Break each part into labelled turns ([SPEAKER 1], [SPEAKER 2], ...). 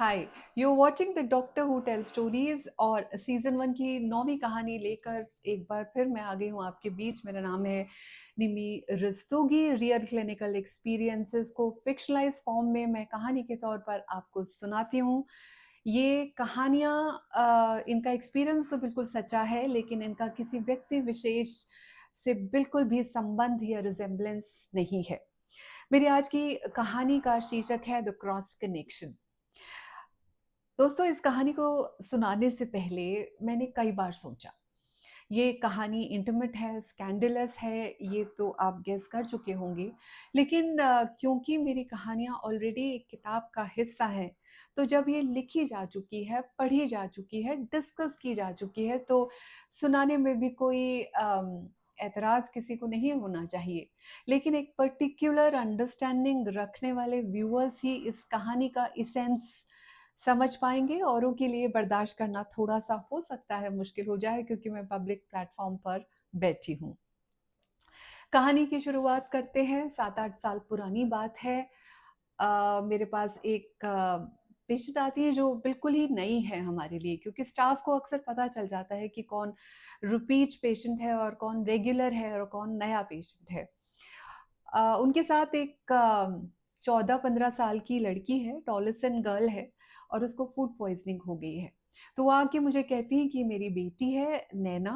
[SPEAKER 1] Hi, you watching the doctor who tell stories और season 1 की 9वीं कहानी लेकर एक बार फिर मैं आ गई हूँ आपके बीच। मेरा नाम है निमी रस्तोगी। रियल क्लिनिकल एक्सपीरियंसेस को फिक्शनलाइज फॉर्म में मैं कहानी के तौर पर आपको सुनाती हूँ। ये कहानियाँ इनका एक्सपीरियंस तो बिल्कुल सच्चा है, लेकिन इनका किसी व्यक्ति विशेष से बिल्कुल भी संबंध या रिजेम्बलेंस नहीं है। मेरी आज की कहानी का शीर्षक है द क्रॉस कनेक्शन। दोस्तों, इस कहानी को सुनाने से पहले मैंने कई बार सोचा, ये कहानी इंटीमेट है, स्कैंडलस है, ये तो आप गेस कर चुके होंगे। लेकिन क्योंकि मेरी कहानियाँ ऑलरेडी एक किताब का हिस्सा है, तो जब ये लिखी जा चुकी है, पढ़ी जा चुकी है, डिस्कस की जा चुकी है, तो सुनाने में भी कोई एतराज़ किसी को नहीं होना चाहिए। लेकिन एक पर्टिकुलर अंडरस्टैंडिंग रखने वाले व्यूअर्स ही इस कहानी का इसेंस समझ पाएँगे। औरों के लिए बर्दाश्त करना थोड़ा-सा हो सकता है मुश्किल हो जाए, क्योंकि मैं पब्लिक प्लेटफ़ॉर्म पर बैठी हूँ। कहानी की शुरुआत करते हैं। 7-8 साल पुरानी बात है। मेरे पास एक पेशेंट आती है जो बिल्कुल ही नई है हमारे लिए, क्योंकि स्टाफ को अक्सर पता चल जाता है कि कौन रिपीट पेशेंट है और कौन रेगुलर है और कौन नया पेशेंट है। उनके साथ एक 14-15 साल की लड़की है, टॉलेसन गर्ल है, और उसको फूड पॉइज़निंग हो गई है। तो वो आके मुझे कहती हैं कि मेरी बेटी है नैना,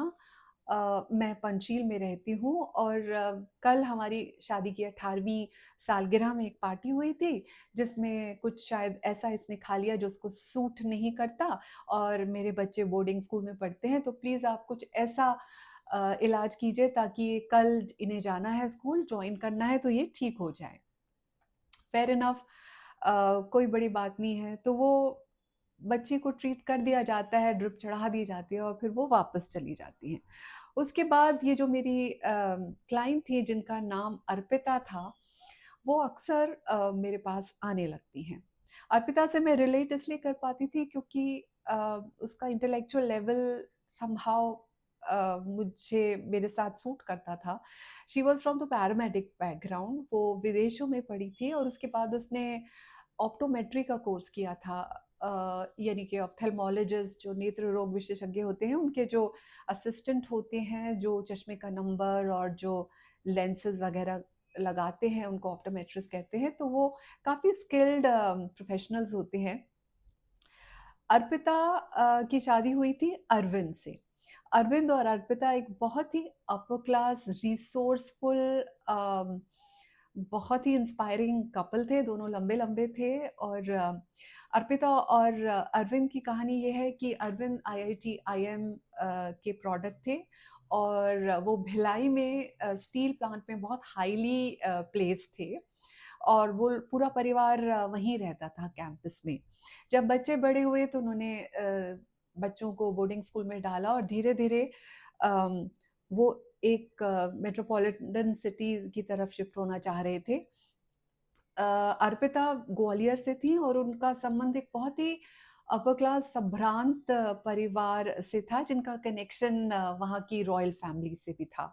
[SPEAKER 1] मैं पंचशील में रहती हूँ, और कल हमारी शादी की 18वीं सालगिरह में एक पार्टी हुई थी, जिसमें कुछ शायद ऐसा इसने खा लिया जो उसको सूट नहीं करता, और मेरे बच्चे बोर्डिंग स्कूल में पढ़ते हैं, तो प्लीज़ आप कुछ ऐसा इलाज कीजिए ताकि कल इन्हें जाना है स्कूल, जॉइन करना है, तो ये ठीक हो जाए। फेयर इनफ, कोई बड़ी बात नहीं है। तो वो बच्ची को ट्रीट कर दिया जाता है, ड्रिप चढ़ा दी जाती है, और फिर वो वापस चली जाती हैं। उसके बाद ये जो मेरी क्लाइंट थी जिनका नाम अर्पिता था, वो अक्सर मेरे पास आने लगती हैं। अर्पिता से मैं रिलेट इसलिए कर पाती थी क्योंकि उसका इंटेलेक्चुअल लेवल समहाउ मुझे मेरे साथ सूट करता था। She was from the paramedic background, वो विदेशों में पढ़ी थी, और उसके बाद उसने ऑप्टोमेट्री का कोर्स किया था। यानी कि ऑप्थेल्मोलॉजिस्ट जो नेत्र रोग विशेषज्ञ होते हैं, उनके जो असिस्टेंट होते हैं, जो चश्मे का नंबर और जो लेंसेज वगैरह लगाते हैं, उनको ऑप्टोमेट्रिस्ट कहते हैं। तो वो काफ़ी स्किल्ड प्रोफेशनल्स होते हैं। अर्पिता की शादी हुई थी अरविंद से। अरविंद और अर्पिता एक बहुत ही अपर क्लास, रिसोर्सफुल, बहुत ही इंस्पायरिंग कपल थे, दोनों लंबे-लंबे थे। और अर्पिता और अरविंद की कहानी ये है कि अरविंद आईआईटी, आईएम के प्रोडक्ट थे, और वो भिलाई में स्टील प्लांट में बहुत हाईली प्लेस्ड थे, और वो पूरा परिवार वहीं रहता था कैंपस में। जब बच्चे बड़े हुए तो उन्होंने बच्चों को बोर्डिंग स्कूल में डाला, और धीरे-धीरे वो एक मेट्रोपॉलिटन सिटी की तरफ शिफ्ट होना चाह रहे थे। अर्पिता ग्वालियर से थी, और उनका संबंध एक बहुत ही अपर क्लास संभ्रांत परिवार से था, जिनका कनेक्शन वहाँ की रॉयल फैमिली से भी था।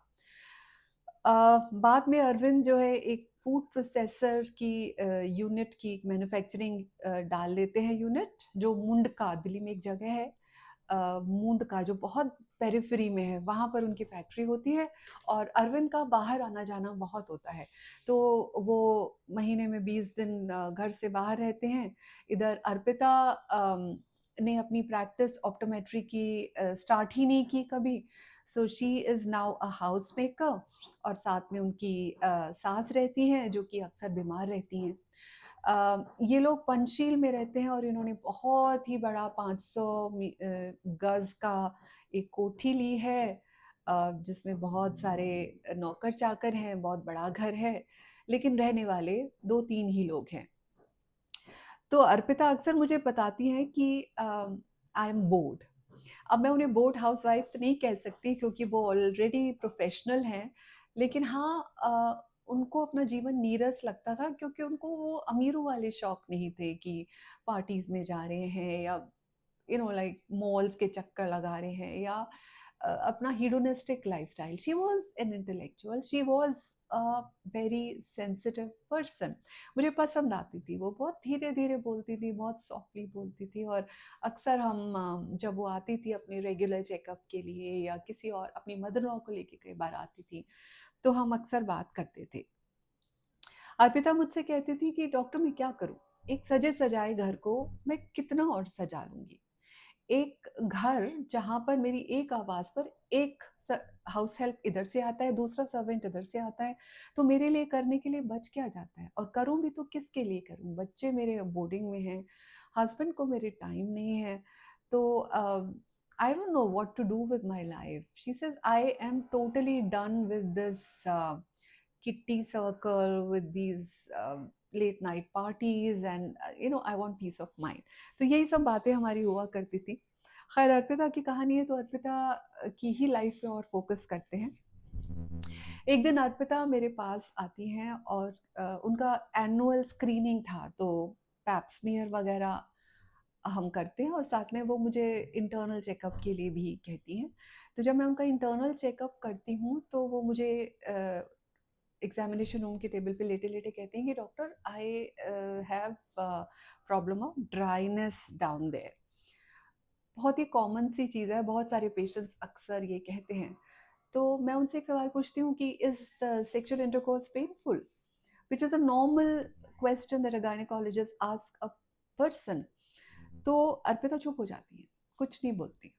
[SPEAKER 1] बाद में अरविंद जो है एक फूड प्रोसेसर की यूनिट की मैन्युफैक्चरिंग डाल लेते हैं, यूनिट जो मुंडका, दिल्ली में एक जगह है मुंडका, जो बहुत पेरिफेरी में है, वहाँ पर उनकी फैक्ट्री होती है, और अरविंद का बाहर आना जाना बहुत होता है। तो वो महीने में 20 दिन घर से बाहर रहते हैं। इधर अर्पिता ने अपनी प्रैक्टिस ऑप्टोमेट्री की स्टार्ट ही नहीं की कभी। So she is now a house maker, और साथ में उनकी सास रहती हैं, जो कि अक्सर बीमार रहती हैं। ये लोग पंचशील में रहते हैं, और इन्होंने बहुत ही बड़ा 500 गज़ का एक कोठी ली है, जिसमें बहुत सारे नौकर-चाकर हैं, बहुत बड़ा घर है, लेकिन रहने वाले 2-3 ही लोग हैं। तो अर्पिता अक्सर मुझे बताती हैं कि आई एम बोर्ड। अब मैं उन्हें बोर्ड हाउसवाइफ तो नहीं कह सकती, क्योंकि वो ऑलरेडी प्रोफेशनल हैं, लेकिन हाँ, उनको अपना जीवन नीरस लगता था, क्योंकि उनको वो अमीरों वाले शौक नहीं थे कि पार्टीज में जा रहे हैं, या लाइक मॉल्स के चक्कर लगा रहे हैं, या अपना hedonistic lifestyle. She was an intellectual, she was a very sensitive person. मुझे पसंद आती थी वो, बहुत धीरे धीरे बोलती थी, बहुत सॉफ्टली बोलती थी। और अक्सर हम जब वो आती थी अपने रेगुलर चेकअप के लिए या किसी और अपनी मदर लॉ को लेके कई बार आती थी, तो हम अक्सर बात करते थे। अर्पिता मुझसे कहती थी कि डॉक्टर मैं क्या करूं, एक सजे सजाए घर को मैं कितना और सजा लूंगी। एक घर जहाँ पर मेरी एक आवाज़ पर एक हाउस हेल्प इधर से आता है, दूसरा सर्वेंट इधर से आता है, तो मेरे लिए करने के लिए बच क्या जाता है? और करूँ भी तो किसके लिए करूँ? बच्चे मेरे बोर्डिंग में हैं, हस्बैंड को मेरे टाइम नहीं है, तो I don't know what to do with my life. She says I am totally done with this kitty circle, with these late night parties, and I want peace of mind. तो यही सब बातें हमारी हुआ करती थी। खैर अर्पिता की कहानी है, तो अर्पिता की ही लाइफ पे और फोकस करते हैं। एक दिन अर्पिता मेरे पास आती हैं और उनका एनुअल स्क्रीनिंग था, तो पैप्समियर वगैरह हम करते हैं और साथ में वो मुझे इंटरनल चेकअप के लिए भी कहती हैं। तो जब मैं उनका इंटरनल चेकअप करती हूँ तो वो मुझे एग्जामिनेशन रूम के टेबल पे लेटे लेटे कहती हैं कि doctor I have problem of dryness down there. बहुत ही कॉमन सी चीज़ है, बहुत सारे पेशेंट्स अक्सर ये कहते हैं। तो मैं उनसे एक सवाल पूछती हूँ कि is the sexual intercourse painful, which is a normal question that a gynaecologist ask a person. तो अर्पिता चुप हो जाती है, कुछ नहीं बोलती।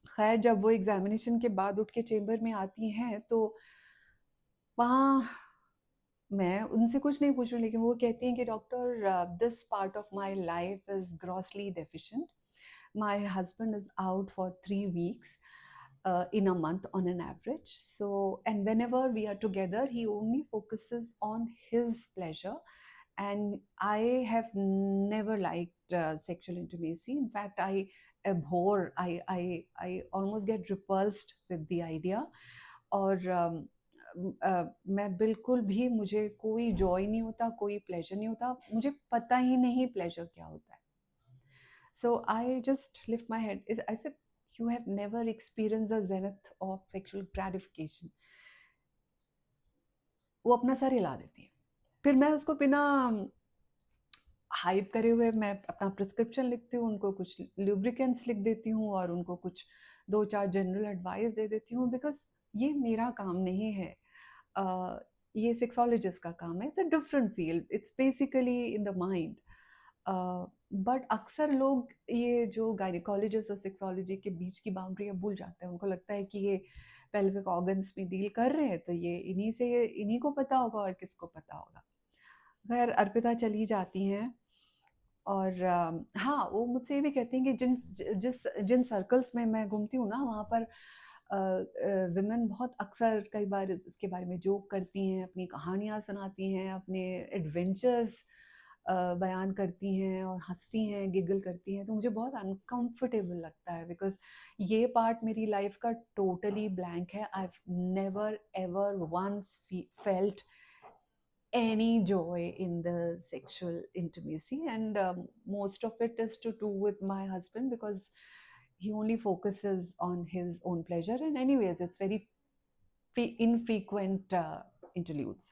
[SPEAKER 1] खैर जब वो एग्जामिनेशन के बाद उठ के चेंबर में आती हैं तो वहाँ मैं उनसे कुछ नहीं पूछ रही, लेकिन वो कहती हैं कि doctor this part of my life is grossly deficient. My husband is out for 3 weeks in a month on an average. So, and whenever we are together, he only focuses on his pleasure. And I have never liked sexual intimacy. In fact, I abhor, I almost get repulsed with the idea. और मैं बिल्कुल भी, मुझे कोई Joy नहीं होता, कोई pleasure नहीं होता, मुझे पता ही नहीं प्लेजर क्या होता है। So I just lift my head. I said, you have never experienced the zenith of sexual gratification. वो अपना सर हिला देती है। फिर मैं उसको बिना हाइप करे हुए मैं अपना प्रिस्क्रिप्शन लिखती हूँ, उनको कुछ लुब्रिकेंट्स लिख देती हूँ और उनको कुछ 2-4 जनरल एडवाइस दे देती हूँ, बिकॉज़ ये मेरा काम नहीं है। ये सेक्सोलॉजिस्ट का काम है। It's a different field, it's basically in the mind. But अक्सर लोग ये जो गायनेकोलॉजिस्ट और सेक्सोलॉजी के बीच की बाउंड्री भूल जाते हैं। उनको लगता है कि ये पेल्विक ऑर्गन्स में डील कर रहे हैं, तो ये इन्हीं को पता होगा और किसको पता होगा। खैर अर्पिता चली जाती हैं और हाँ, वो मुझसे ये भी कहती हैं कि जिन सर्कल्स में मैं घूमती हूँ ना, वहाँ पर विमेन बहुत अक्सर कई बार इसके बारे में जोक करती हैं, अपनी कहानियाँ सुनाती हैं, अपने एडवेंचर्स बयान करती हैं और हंसती हैं, गिगल करती हैं। तो मुझे बहुत अनकंफर्टेबल लगता है, बिकॉज ये पार्ट मेरी लाइफ का टोटली ब्लैंक है। I have never ever once felt any joy in the sexual intimacy, and most of it is to do with my husband, because he only focuses on his own pleasure, and anyways it's very infrequent interludes.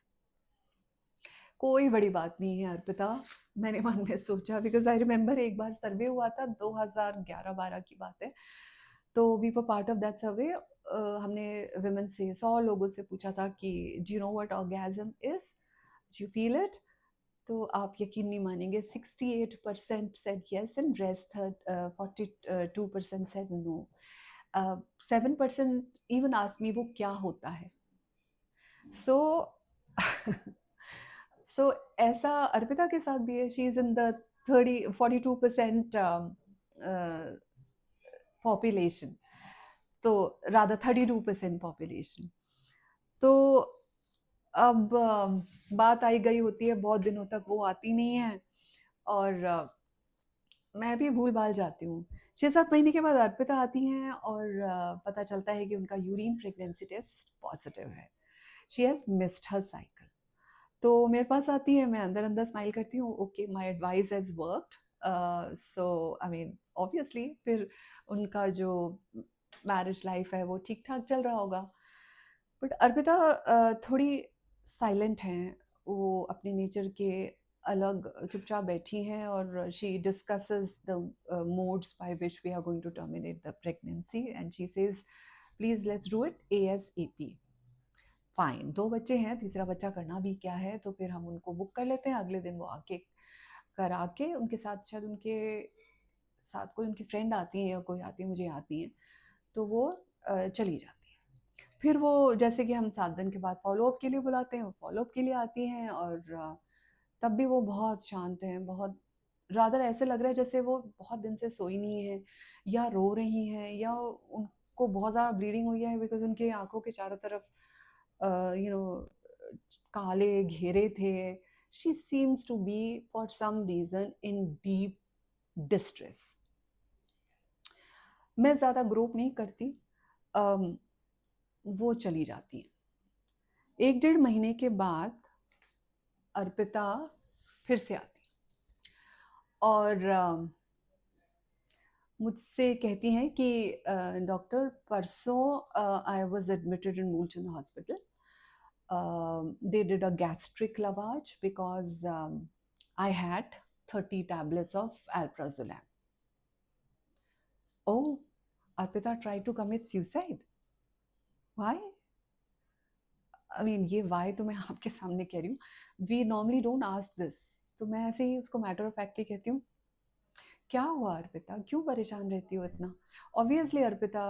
[SPEAKER 1] कोई बड़ी बात नहीं है अर्पिता, मैंने मन में सोचा, because I remember एक बार सर्वे हुआ था, 2011-12 की बात है। तो we were part of that survey. हमने विमेन से 100 लोगों से पूछा था कि do you know what orgasm is, you feel it? तो आप यकीन नहीं मानेंगे, 68% said yes and rest 42% said no. 7% even asked me वो क्या होता है। So so ऐसा अर्पिता के साथ भी है। she is in the 42% population, तो rather 32% population। तो अब बात आई गई होती है, बहुत दिनों तक वो आती नहीं है और मैं भी भूल भाल जाती हूँ। 6-7 महीने के बाद अर्पिता आती हैं और पता चलता है कि उनका यूरिन प्रेगनेंसी टेस्ट पॉजिटिव है। She has missed her cycle. तो मेरे पास आती है, मैं अंदर अंदर स्माइल करती हूँ, okay my advice has worked. So I mean obviously फिर उनका जो मैरिज लाइफ है वो ठीक ठाक चल रहा होगा। बट अर्पिता थोड़ी साइलेंट हैं, वो अपने नेचर के अलग चुपचाप बैठी हैं, और she discusses the modes by which we are going to terminate the pregnancy, and she says please let's do it ASAP। Fine, 2 बच्चे हैं, तीसरा बच्चा करना भी क्या है, तो फिर हम उनको बुक कर लेते हैं, अगले दिन वो आके करा के, उनके साथ शायद उनके साथ कोई उनकी फ्रेंड आती है या कोई आती है, मुझे याद नहीं है, तो वो चली जाती है। फिर वो जैसे कि हम 7 दिन के बाद फॉलोअप के लिए बुलाते हैं, वो फॉलोअप के लिए आती हैं, और तब भी वो बहुत शांत हैं, बहुत रादर ऐसे लग रहा है जैसे वो बहुत दिन से सोई नहीं है, या रो रही हैं, या उनको बहुत ज़्यादा ब्लीडिंग हुई है, बिकॉज उनके आंखों के चारों तरफ यू नो काले घेरे थे। She seems to be for some reason in deep distress. मैं ज़्यादा ग्रोप नहीं करती, अम, वो चली जाती हैं। 1 डेढ़ महीने के बाद अर्पिता फिर से आती, और मुझसे कहती हैं कि डॉक्टर परसों I was admitted in Moolchand hospital, they did a gastric lavage because I had 30 tablets of alprazolam. Oh, Arpita tried to commit suicide. Why? I mean, ये why तो मैं आपके सामने कह रही हूँ. We normally don't ask this. तो मैं ऐसे ही उसको मैटर ऑफ फैक्टली कहती हूँ, क्या हुआ अर्पिता, क्यों परेशान रहती हो इतना? ऑब्वियसली अर्पिता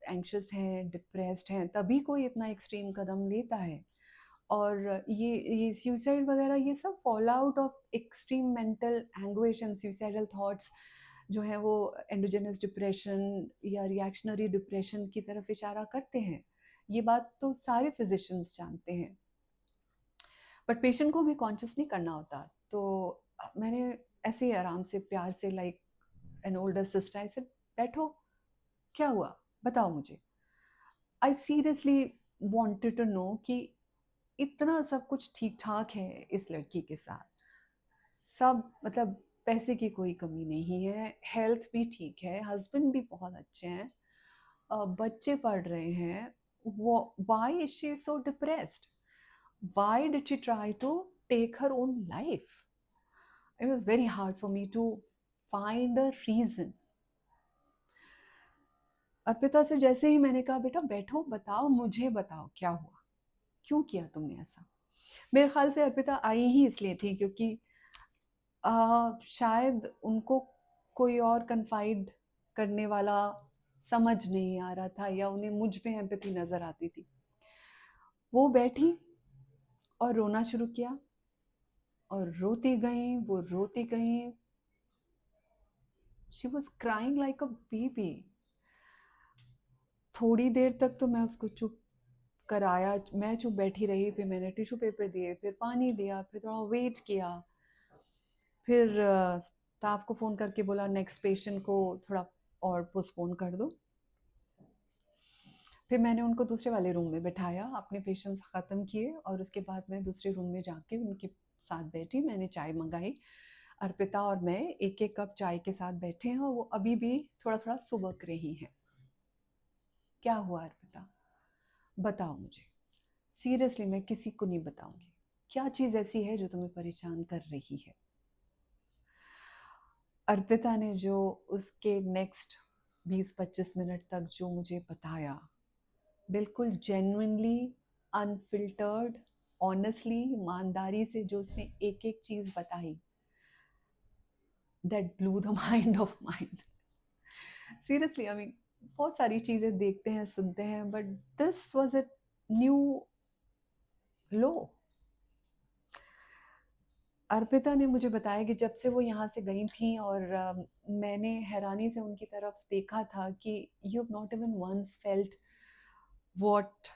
[SPEAKER 1] एंग्शियस हैं, डिप्रेस्ड हैं, तभी कोई इतना एक्सट्रीम कदम लेता है। और ये सुसाइड वगैरह ये सब fall out of extreme mental anguish and suicidal thoughts जो है वो एंडोजेनस डिप्रेशन या रिएक्शनरी डिप्रेशन की तरफ इशारा करते हैं। ये बात तो सारे फिजिशियंस जानते हैं, बट पेशेंट को हमें कॉन्शियस नहीं करना होता। तो मैंने ऐसे ही आराम से प्यार से लाइक एन ओल्डर सिस्टर ऐसे, बैठो, क्या हुआ, बताओ मुझे। I seriously wanted to know कि इतना सब कुछ ठीक ठाक है इस लड़की के साथ, सब मतलब पैसे की कोई कमी नहीं है, हेल्थ भी ठीक है, हस्बैंड भी बहुत अच्छे हैं, बच्चे पढ़ रहे हैं, वो why is she so depressed, why did she try to take her own life? It was very hard for me to find a reason. Arpita से जैसे ही मैंने कहा बेटा बैठो, बताओ मुझे, बताओ क्या हुआ, क्यों किया तुमने ऐसा? मेरे ख्याल से अर्पिता आई ही इसलिए थी क्योंकि शायद उनको कोई और कन्फाइड करने वाला समझ नहीं आ रहा था, या उन्हें मुझ में एम्पैथी नज़र आती थी। वो बैठी और रोना शुरू किया, और रोती गई, वो रोती गई। She was crying like a baby. थोड़ी देर तक तो मैं उसको चुप कराया, मैं चुप बैठी रही, फिर मैंने टिश्यू पेपर दिए, फिर पानी दिया, फिर थोड़ा वेट किया, फिर स्टाफ को फ़ोन करके बोला नेक्स्ट पेशेंट को थोड़ा और पोस्टपोन कर दो। फिर मैंने उनको दूसरे वाले रूम में बिठाया, अपने पेशेंट्स ख़त्म किए, और उसके बाद मैं दूसरे रूम में जाके उनके साथ बैठी, मैंने चाय मंगाई। अर्पिता और मैं एक एक कप चाय के साथ बैठे हैं, और वो अभी भी थोड़ा थोड़ा सुबक रही हैं। क्या हुआ अर्पिता, बताओ मुझे, सीरियसली मैं किसी को नहीं बताऊंगी, क्या चीज़ ऐसी है जो तुम्हें परेशान कर रही है? अर्पिता ने जो उसके नेक्स्ट 20-25 मिनट तक जो मुझे बताया, बिल्कुल जेन्युइनली, अनफिल्टर्ड, ऑनेस्टली, ईमानदारी से जो उसने एक एक चीज़ बताई, that blew the mind of mind. Seriously I mean, बहुत सारी चीज़ें देखते हैं सुनते हैं, but this was a new low. Arpita ने मुझे बताया कि जब से वो यहाँ से गई थी, और मैंने हैरानी से उनकी तरफ देखा था कि you have not even once felt what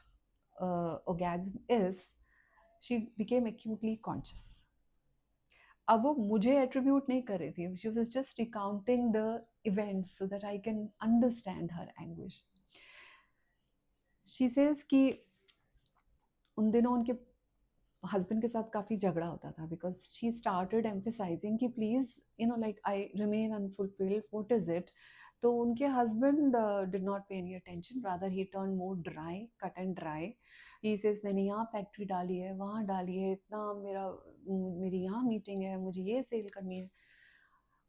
[SPEAKER 1] orgasm is, she became acutely conscious. अब वो मुझे एट्रीब्यूट नहीं कर रही थी, she was just recounting the events so that I can understand her anguish. She says कि उन दिनों उनके हस्बैंड के साथ काफ़ी झगड़ा होता था, बिकॉज शी स्टार्टेड एम्फेसाइजिंग कि please you know like I remain unfulfilled, what is it, तो उनके हस्बैंड डिड नॉट पे any attention, rather he turn more dry, cut and dry. He says मैंने यहाँ फैक्ट्री डाली है, वहाँ डाली है, इतना मेरी यहाँ मीटिंग है, मुझे ये सेल करनी है।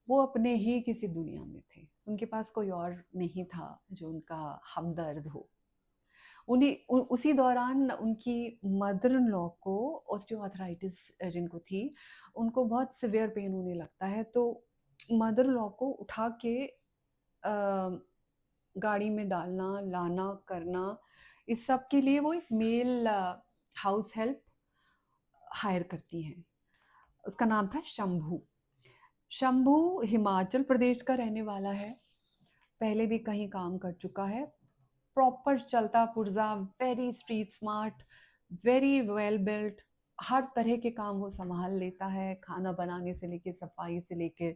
[SPEAKER 1] वो अपने ही किसी दुनिया में थे, उनके पास कोई और नहीं था जो उनका हमदर्द हो। उसी दौरान उनकी मदर इन लॉ को ऑस्टियोआर्थराइटिस जिनको थी, उनको बहुत सिवियर पेन होने लगता है। तो मदर इन लॉ को उठा के गाड़ी में डालना, लाना, करना, इस सब के लिए वो एक मेल हाउस हेल्प हायर करती हैं। उसका नाम था शंभू। शंभू हिमाचल प्रदेश का रहने वाला है, पहले भी कहीं काम कर चुका है, प्रॉपर चलता पुर्जा, very street smart, very well built, हर तरह के काम वो संभाल लेता है, खाना बनाने से लेके, सफाई से लेके,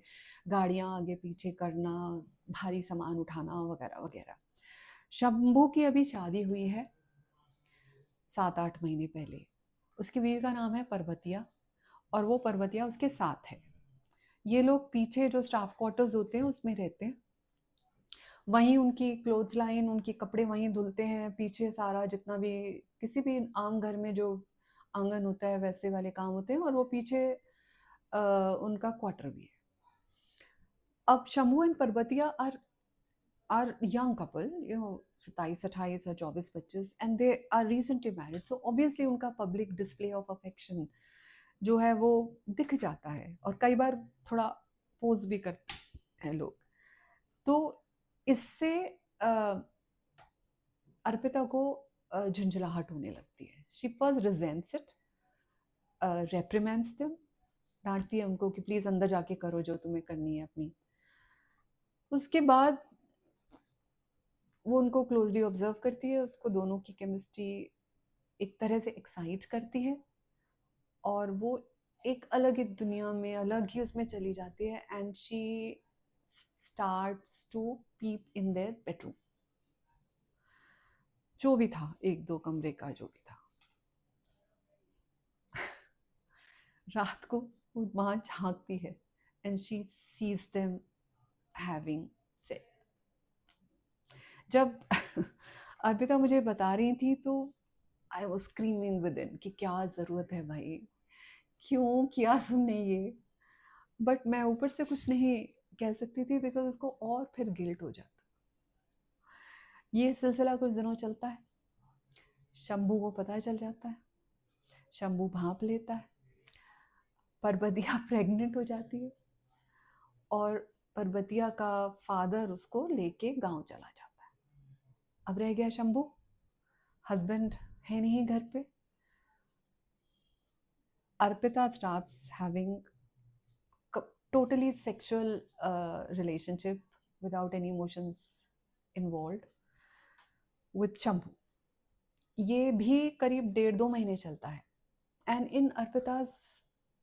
[SPEAKER 1] गाड़ियाँ आगे पीछे करना, भारी सामान उठाना वगैरह वगैरह। शंभू की अभी शादी हुई है 7-8 महीने पहले। उसकी बीवी का नाम है पर्वतिया, और वो पर्वतिया उसके साथ है। ये लोग पीछे जो स्टाफ क्वार्टर्स होते हैं उसमें रहते हैं, वहीं उनकी क्लोथ्स लाइन, उनके कपड़े वहीं धुलते हैं, पीछे सारा जितना भी किसी भी आम घर में जो आंगन होता है वैसे वाले काम होते हैं, और वो पीछे उनका क्वार्टर भी है। अब Shambhu and Parvatiya are young couple, 27-28 or 24-25, and they are recently married, so obviously उनका public display of affection जो है वो दिख जाता है, और कई बार थोड़ा पोज भी करते हैं लोग। तो इससे अर्पिता को झंझलाहट होने लगती है। शी फर्स्ट रिजेंट्स इट, रेप्रिमेंड्स देम, डांटती है उनको कि प्लीज अंदर जाके करो जो तुम्हें करनी है अपनी। उसके बाद वो उनको क्लोजली ऑब्जर्व करती है, उसको दोनों की केमिस्ट्री एक तरह से एक्साइट करती है, और वो एक अलग ही दुनिया में, अलग ही उसमें चली जाती है, and she starts to peep in their bedroom. जो भी था, 1-2 कमरे का जो भी था, रात को वो वहां झांकती है, and she sees them having sex. जब अर्पिता मुझे बता रही थी तो I was screaming with in कि क्या ज़रूरत है भाई, क्यों किया तुमने ये। बट मैं ऊपर से कुछ नहीं कह सकती थी, बिकॉज उसको और फिर गिल्ट हो जाता। ये सिलसिला कुछ दिनों चलता है, शंभू को पता चल जाता है, शंभू भांप लेता है, पर्वतिया प्रेग्नेंट हो जाती है, और पर्वतिया का फादर उसको लेके गांव चला जाता है। अब रह गया शंभू, हस्बैंड है नहीं घर पे। Arpita starts having totally sexual relationship without any emotions involved with Shambhu. ये भी करीब 1.5-2 महीने चलता है, and in Arpita's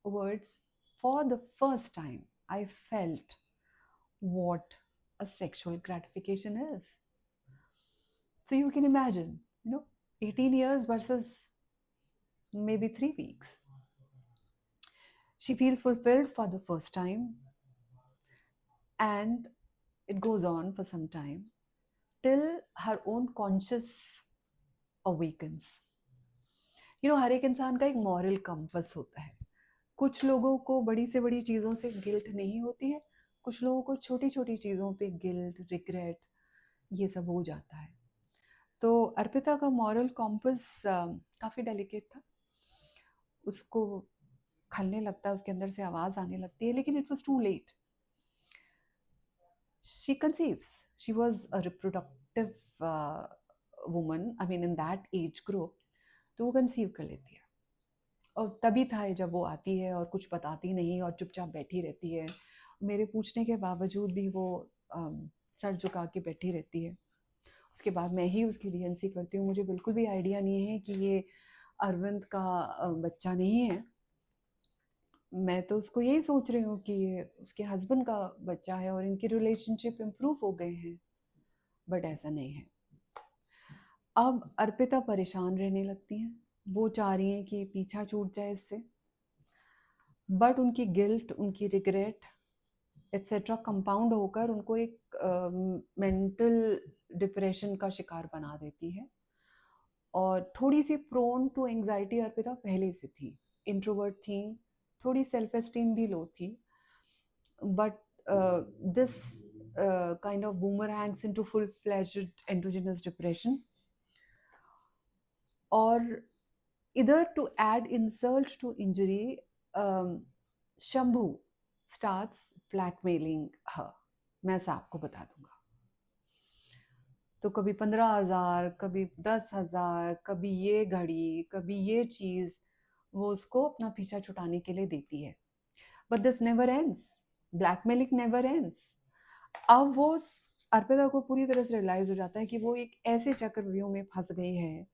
[SPEAKER 1] words, for the first time I felt what a sexual gratification is. So you can imagine, 18 years versus maybe 3 weeks. She feels fulfilled for the first time, and it goes on for some time till her own conscious awakens. हर एक इंसान का एक moral compass होता है। कुछ लोगों को बड़ी से बड़ी चीज़ों से गिल्ट नहीं होती है, कुछ लोगों को छोटी छोटी चीज़ों पे गिल्ट, रिग्रेट, ये सब हो जाता है। तो अर्पिता का मॉरल कॉम्पस काफ़ी डेलिकेट था, उसको खलने लगता है, उसके अंदर से आवाज़ आने लगती है, लेकिन it was too late. She conceives, she was a reproductive woman, I mean in that age group, तो वो कंसीव कर लेती है। और तभी था जब वो आती है और कुछ बताती नहीं और चुपचाप बैठी रहती है, मेरे पूछने के बावजूद भी वो सर झुका के बैठी रहती है। उसके बाद मैं ही उसकी डीएनसी करती हूँ, मुझे बिल्कुल भी आइडिया नहीं है कि ये अरविंद का बच्चा नहीं है। मैं तो उसको यही सोच रही हूँ कि ये उसके हस्बैंड का बच्चा है और इनकी रिलेशनशिप इम्प्रूव हो गए हैं, बट ऐसा नहीं है। अब अर्पिता परेशान रहने लगती हैं, वो चाह रही हैं कि पीछा छूट जाए इससे, बट उनकी गिल्ट, उनकी रिग्रेट एट्सेट्रा कंपाउंड होकर उनको एक मेंटल डिप्रेशन का शिकार बना देती है। और थोड़ी सी प्रोन टू एंजाइटी अर्पिता पहले से थी, इंट्रोवर्ट थी, थोड़ी सेल्फ एस्टीम भी लो थी, but this kind of boomerangs into full-fledged endogenous depression. और इधर to add insult to injury, Shambhu starts blackmailing her. मैं ऐसा आपको बता दूंगा। तो कभी 15,000, कभी 10,000, कभी ये घड़ी, कभी ये चीज, वो उसको अपना पीछा छुटाने के लिए देती है। But this never ends, blackmailing never ends. अब वो अर्पिता को पूरी तरह से रियलाइज हो जाता है कि वो एक ऐसे चक्रव्यूह में फंस गई है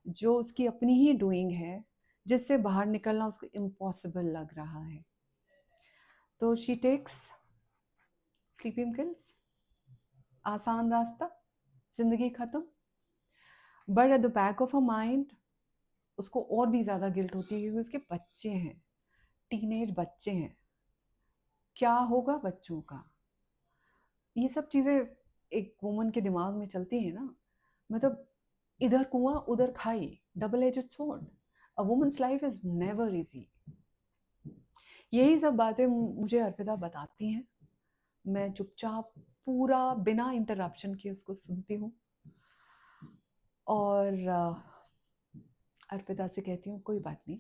[SPEAKER 1] जो उसकी अपनी ही डूइंग है, जिससे बाहर निकलना उसको इम्पॉसिबल लग रहा है। तो शी टेक्स स्लीपिंग पिल्स, आसान रास्ता, जिंदगी खत्म। But at the back of a mind उसको और भी ज़्यादा गिल्ट होती है, क्योंकि उसके बच्चे हैं, टीनेज बच्चे हैं, क्या होगा बच्चों का। ये सब चीज़ें एक वुमन के दिमाग में चलती है ना, मतलब इधर कुआं उधर खाई, double aged sword. A women's life is never easy. यही सब बातें मुझे अर्पिता बताती हैं, मैं चुपचाप पूरा बिना इंटरप्शन के उसको सुनती हूँ और अर्पिता से कहती हूँ कोई बात नहीं,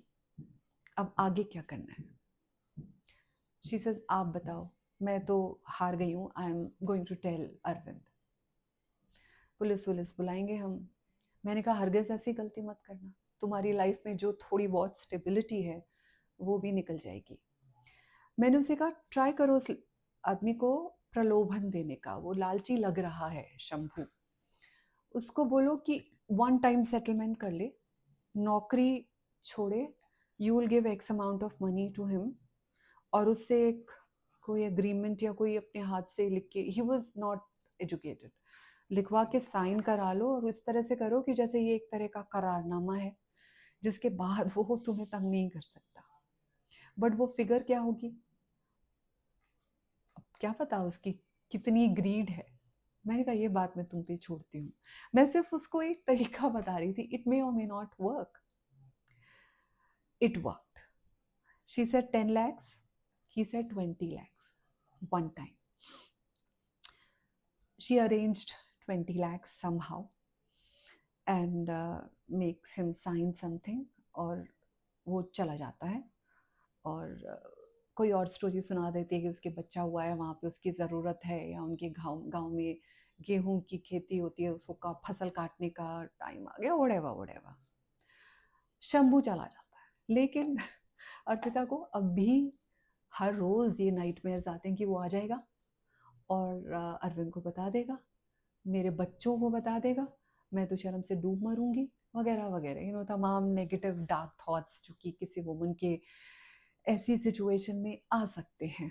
[SPEAKER 1] अब आगे क्या करना है। शी सेज आप बताओ, मैं तो हार गई हूँ, I am going to tell Arvind. Police बुलाएंगे हम। मैंने कहा हरगिज़ ऐसी गलती मत करना, तुम्हारी लाइफ में जो थोड़ी बहुत स्टेबिलिटी है वो भी निकल जाएगी। मैंने उसे कहा ट्राई करो उस आदमी को प्रलोभन देने का, वो लालची लग रहा है शंभू। उसको बोलो कि 1 टाइम सेटलमेंट कर ले, नौकरी छोड़े, you will give X amount of money to him, और उससे एक कोई एग्रीमेंट या कोई अपने हाथ से लिख के, ही वॉज नॉट एजुकेटेड, लिखवा के साइन करा लो, और इस तरह से करो कि जैसे ये एक तरह का करारनामा है जिसके बाद वो तुम्हें तंग नहीं कर सकता। बट वो फिगर क्या होगी, अब क्या पता उसकी कितनी ग्रीड है। मैंने कहा ये बात मैं तुम पे छोड़ती हूँ, मैं सिर्फ उसको एक तरीका बता रही थी, इट मे और may not work. It worked. She said 10 lakhs, he said 20 lakhs one time. She arranged 20 lakhs somehow and makes him sign something, और वो चला जाता है। और कोई और स्टोरी सुना देती है कि उसके बच्चा हुआ है, वहाँ पे उसकी ज़रूरत है, या उनके गांव में गेहूं की खेती होती है, उसको फसल काटने का टाइम आ गया, वडेवा वडेवा। शंभू चला जाता है। लेकिन अर्पिता को अब भी हर रोज़ ये नाइटमेयर्स आते हैं कि वो आ जाएगा और अरविंद को बता देगा, मेरे बच्चों को बता देगा, मैं तो शर्म से डूब मरूंगी, वगैरह वगैरह, तमाम नेगेटिव डार्क थॉट्स जो कि किसी वुमन के ऐसी सिचुएशन में आ सकते हैं।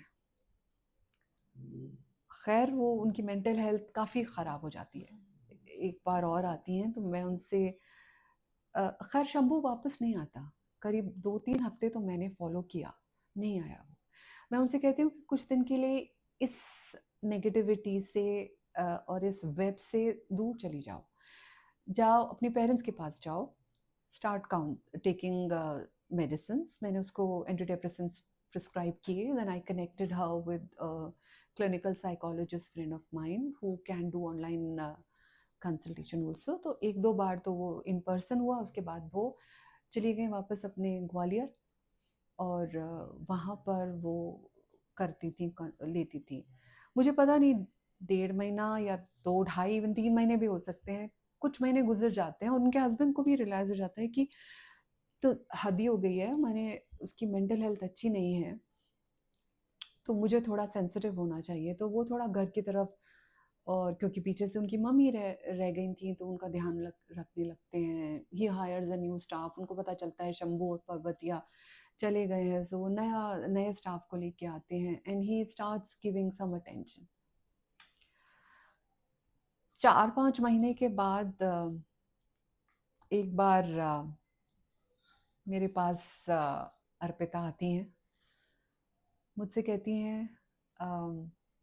[SPEAKER 1] खैर वो उनकी मेंटल हेल्थ काफ़ी ख़राब हो जाती है। एक बार और आती हैं तो मैं उनसे खैर शंभू वापस नहीं आता, करीब 2-3 हफ्ते तो मैंने फॉलो किया, नहीं आया वो। मैं उनसे कहती हूँ कि कुछ दिन के लिए इस नेगेटिविटी से और इस वेब से दूर चली जाओ, जाओ अपने पेरेंट्स के पास जाओ, स्टार्ट काउंट टेकिंग मेडिसिन्स। मैंने उसको एंटी डिप्रेसेंट्स प्रिस्क्राइब किए, then I connected her with clinical psychologist friend of mine who can do online consultation also. तो 1-2 बार तो वो इन पर्सन हुआ, उसके बाद वो चली गई वापस अपने ग्वालियर, और वहाँ पर वो करती थी, लेती थी। मुझे पता नहीं 1.5 महीना या 2, ढाई, इवन 3 महीने भी हो सकते हैं, कुछ महीने गुजर जाते हैं, और उनके हस्बैंड को भी रियलाइज़ हो जाता है कि तो हद ही हो गई है, मैंने उसकी मेंटल हेल्थ अच्छी नहीं है, तो मुझे थोड़ा सेंसिटिव होना चाहिए। तो वो थोड़ा घर की तरफ, और क्योंकि पीछे से उनकी मम्मी रह गई थी तो उनका ध्यान रखने लगते हैं। ही हायर्स अ न्यू स्टाफ, उनको पता चलता है शंभू और पर्वतिया चले गए हैं, सो वो नए स्टाफ को लेके आते हैं, and he starts giving some attention. 4-5 महीने के बाद एक बार मेरे पास अर्पिता आती हैं, मुझसे कहती हैं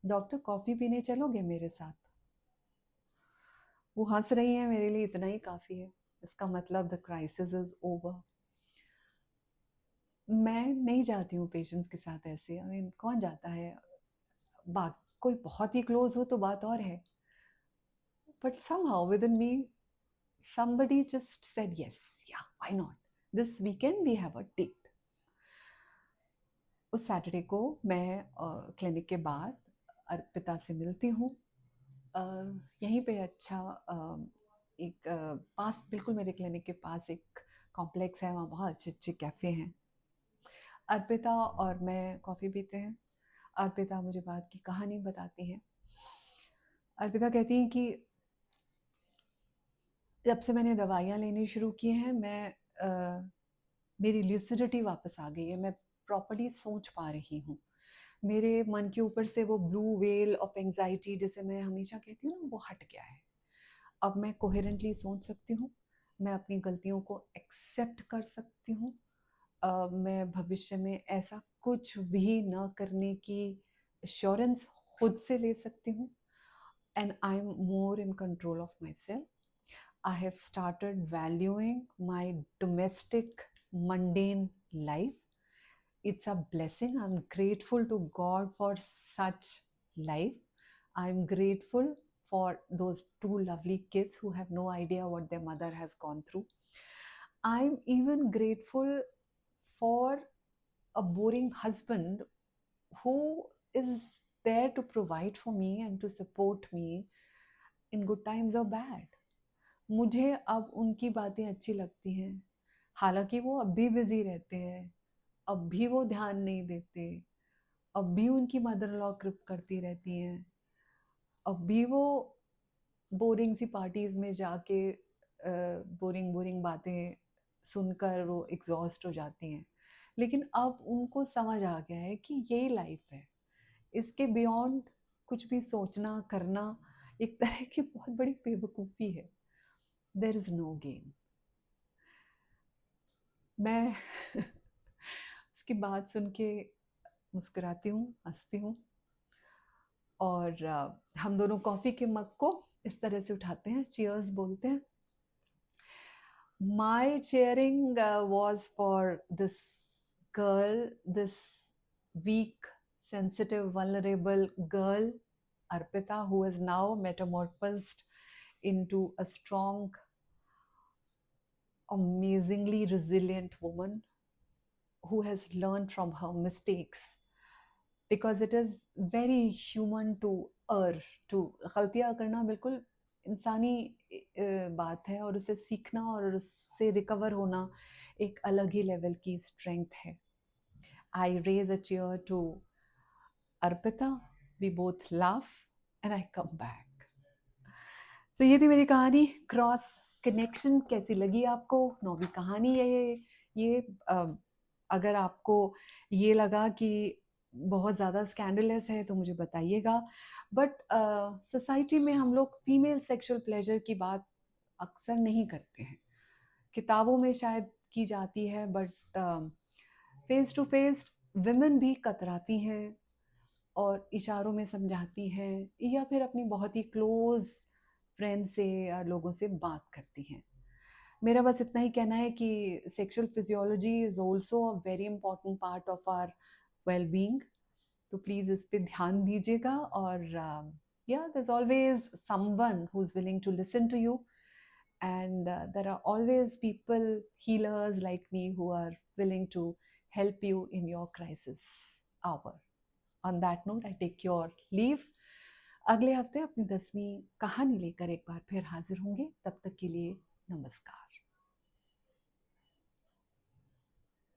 [SPEAKER 1] डॉक्टर कॉफ़ी पीने चलोगे मेरे साथ? वो हँस रही हैं, मेरे लिए इतना ही काफ़ी है। इसका मतलब द क्राइसिस इज़ ओवर। मैं नहीं जाती हूँ पेशेंट्स के साथ ऐसे, आई मीन कौन जाता है? बात कोई बहुत ही क्लोज़ हो तो बात और है, but somehow within me somebody just said yes, yeah, why not? This weekend we have a date. उस सैटरडे को मैं क्लिनिक के बाद अर्पिता से मिलती हूँ। अ, यहीं पे अच्छा एक पास, बिल्कुल मेरे क्लिनिक के पास एक कॉम्प्लेक्स है, वहाँ बहुत अच्छे अच्छे कैफ़े हैं। अर्पिता और मैं कॉफ़ी पीते हैं। अर्पिता मुझे बात की कहानी बताती है। अर्पिता कहती हैं कि जब से मैंने दवाइयाँ लेनी शुरू की हैं, मेरी ल्यूसिडिटी वापस आ गई है। मैं प्रॉपर्ली सोच पा रही हूँ। मेरे मन के ऊपर से वो ब्लू वेल ऑफ एंग्जाइटी, जिसे मैं हमेशा कहती हूँ ना, वो हट गया है। अब मैं कोहेरेंटली सोच सकती हूँ। मैं अपनी गलतियों को एक्सेप्ट कर सकती हूँ। मैं भविष्य में ऐसा कुछ भी ना करने की एश्योरेंस खुद से ले सकती हूँ। And I am more in control of my self. I have started valuing my domestic mundane life. It's a blessing. I'm grateful to God for such life. I'm grateful for those two lovely kids who have no idea what their mother has gone through. I'm even grateful for a boring husband who is there to provide for me and to support me in good times or bad. मुझे अब उनकी बातें अच्छी लगती हैं। हालाँकि वो अब भी बिज़ी रहते हैं, अब भी वो ध्यान नहीं देते, अब भी उनकी मदर इन लॉ कृप करती रहती हैं, अब भी वो बोरिंग सी पार्टीज़ में जाके बोरिंग बोरिंग बातें सुनकर वो एग्ज़ॉस्ट हो जाती हैं। लेकिन अब उनको समझ आ गया है कि यही लाइफ़ है। इसके बियॉन्ड कुछ भी सोचना, करना एक तरह की बहुत बड़ी बेवकूफ़ी है। There is no gain. मैं उसकी बात सुन के मुस्कुराती हूँ, हँसती हूँ और हम दोनों कॉफ़ी के मग को इस तरह से उठाते हैं, चीयर्स बोलते हैं। My cheering was for this girl, this weak, sensitive, vulnerable girl, Arpita, who is now metamorphosed into a strong, amazingly resilient woman who has learned from her mistakes, because it is very human to err, to गलतियाँ करना बिल्कुल इंसानी बात है, और उसे सीखना और उससे रिकवर होना एक अलग ही लेवल की स्ट्रेंथ है. I raise a cheer to Arpita, we both laugh and I come back. तो ये थी मेरी कहानी, क्रॉस कनेक्शन. कैसी लगी आपको? नौवीं कहानी है ये अगर आपको ये लगा कि बहुत ज़्यादा स्कैंडलस है तो मुझे बताइएगा. बट सोसाइटी में हम लोग फीमेल सेक्सुअल प्लेजर की बात अक्सर नहीं करते हैं. किताबों में शायद की जाती है, but face to face women भी कतराती हैं और इशारों में समझाती हैं, या फिर अपनी बहुत ही क्लोज फ्रेंड से या लोगों से बात करती हैं. मेरा बस इतना ही कहना है कि sexual physiology is also a very important part of our well being. तो प्लीज़ इस पे ध्यान दीजिएगा. और yeah, there's always someone who's willing to listen to you, and there are always people, healers like me, who are willing to help you in your crisis hour. On that note, I take your leave. अगले हफ्ते अपनी 10वीं कहानी लेकर एक बार फिर हाजिर होंगे. तब तक के लिए नमस्कार.